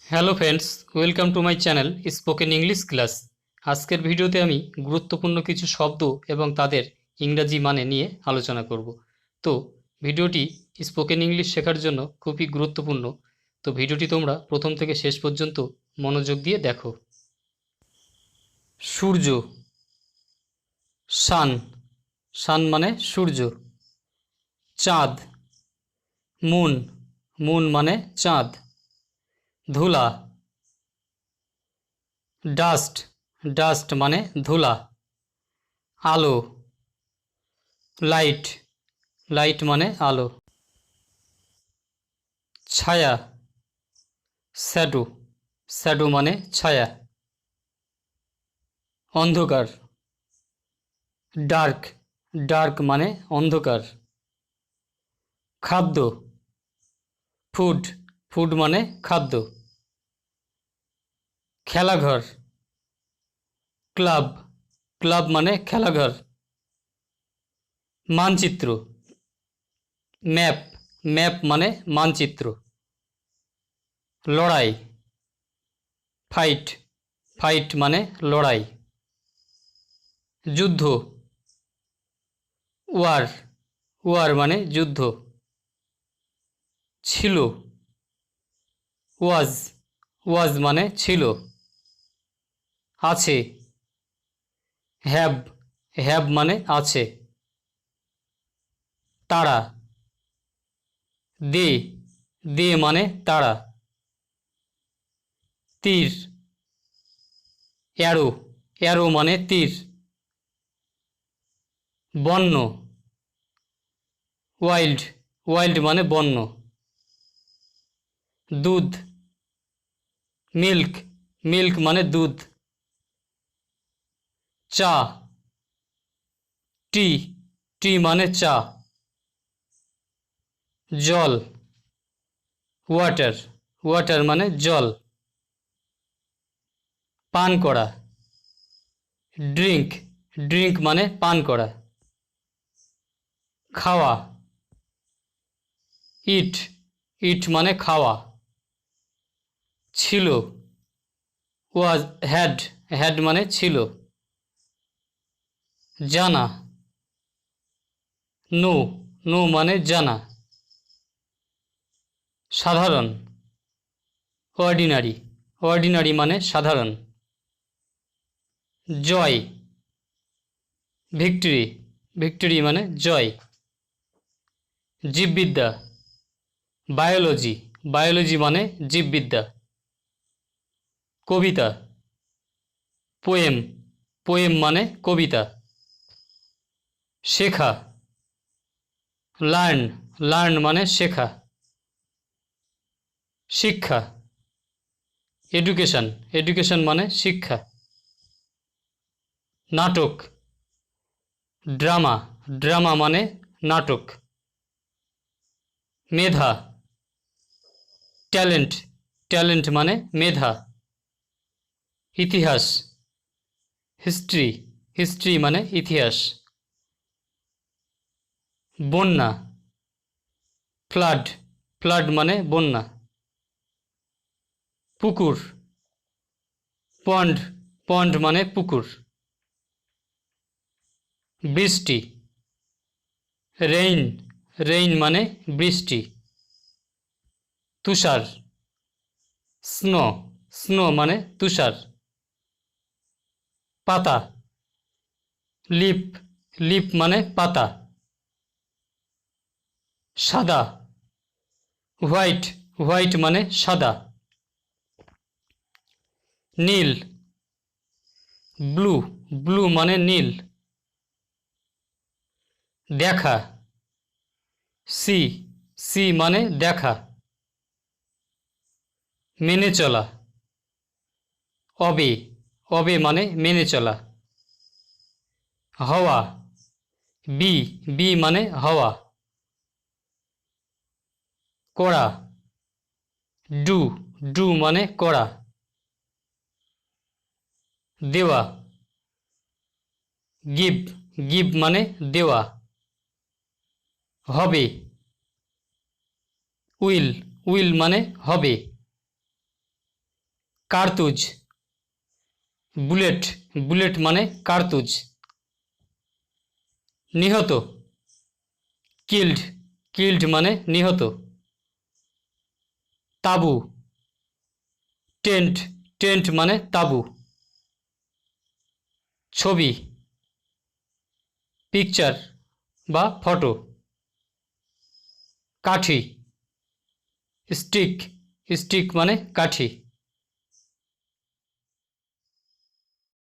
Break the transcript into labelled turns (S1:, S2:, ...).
S1: Hello friends, welcome to my channel spoken English class. আজকের ভিডিওতে আমি গুরুত্বপূর্ণ কিছু শব্দ এবং তাদের ইংরাজি মানে নিয়ে আলোচনা করব। তো ভিডিওটি স্পোকেন ইংলিশ শেখার জন্য খুবই গুরুত্বপূর্ণ। তো ভিডিওটি তোমরা প্রথম থেকে শেষ পর্যন্ত মনোযোগ দিয়ে দেখো। সূর্য, সান, সান মানে সূর্য। চাঁদ, মুন, মুন মানে চাঁদ। ধুলা, ডাস্ট, ডাস্ট মানে ধুলা। আলো, লাইট, লাইট মানে আলো। ছায়া, শ্যাডো, শ্যাডো মানে ছায়া। অন্ধকার, ডার্ক, ডার্ক মানে অন্ধকার। খাদ্য, ফুড, ফুড মানে খাদ্য। খেলাঘর, ক্লাব, ক্লাব মানে খেলাঘর। মানচিত্র, ম্যাপ, ম্যাপ মানে মানচিত্র। লড়াই, ফাইট, ফাইট মানে লড়াই। যুদ্ধ, ওয়ার, ওয়ার মানে যুদ্ধ। ছিল, ওয়াজ, ওয়াজ মানে ছিল। আছে, হ্যাভ, হ্যাভ মানে আছে। তারা, দে, দে মানে তারা। তীর, অ্যারো, অ্যারো মানে তীর। বন্য, ওয়াইল্ড, ওয়াইল্ড মানে বন্য। দুধ, মিল্ক, মিল্ক মানে দুধ। চা, টি, টি মানে চা। জল, ওয়াটার, ওয়াটার মানে জল। পান করা, ড্রিঙ্ক, ড্রিঙ্ক মানে পান করা। খাওয়া, ইট, ইট মানে খাওয়া। ছিল, ওয়াজ, হ্যাড, হ্যাড মানে ছিল। জানা, নো, নো মানে জানা। সাধারণ, অর্ডিনারি, অর্ডিনারি মানে সাধারণ। জয়, ভিক্টরি, ভিক্টরি মানে জয়। জীববিদ্যা, বায়োলজি, বায়োলজি মানে জীববিদ্যা। কবিতা, পোয়েম, পোয়েম মানে কবিতা। শেখা, লার্ন, লার্ন মানে শেখা। শিক্ষা, এডুকেশন, এডুকেশন মানে শিক্ষা। নাটক, ড্রামা, ড্রামা মানে নাটক। মেধা, ট্যালেন্ট, ট্যালেন্ট মানে মেধা। ইতিহাস, হিস্ট্রি, হিস্ট্রি মানে ইতিহাস। বন্যা, ফ্লাড, ফ্লাড মানে বন্যা। পুকুর, পন্ড, পন্ড মানে পুকুর। বৃষ্টি, রেইন, রেইন মানে বৃষ্টি। তুষার, স্নো, স্নো মানে তুষার। পাতা, লিপ, লিপ মানে পাতা। সাদা, হোয়াইট, হোয়াইট মানে সাদা। নীল, ব্লু, ব্লু মানে নীল। দেখা, সি, সি মানে দেখা। মেনে চলা, অবে, অবে মানে মেনে চলা। হওয়া, বি, বি মানে হওয়া। করা, ডু, ডু মানে করা। দেওয়া, গিভ, গিভ মানে দেওয়া। হবে, উইল, উইল মানে হবে। কার্তুজ, বুলেট, বুলেট মানে কার্তুজ। নিহত, কিল্ড, কিল্ড মানে নিহত। তাবু, টেন্ট, টেন্ট মানে তাবু। ছবি, পিকচার বা ফটো। কাঠি, স্টিক, স্টিক মানে কাঠি।